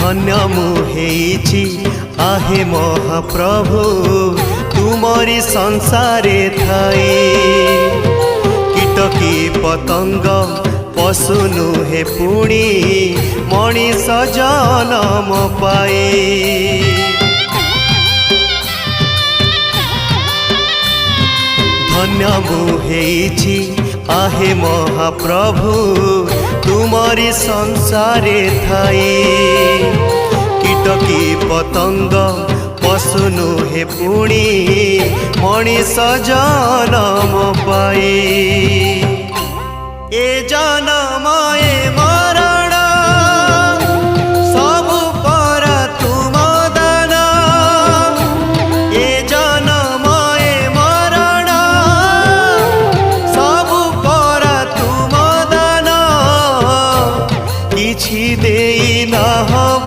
धन्य मुहेछि आहे महाप्रभु तुमरी संसारे थाई। कीटकी पतंग पशु नुहे पुणी मनीष जनम पाए। धन्य मुहेछि आहे महाप्रभु तुमरी संसारे थाई। कीटकी पतंग पशु नुहे पुणी मनीष जनम पाए। ए जन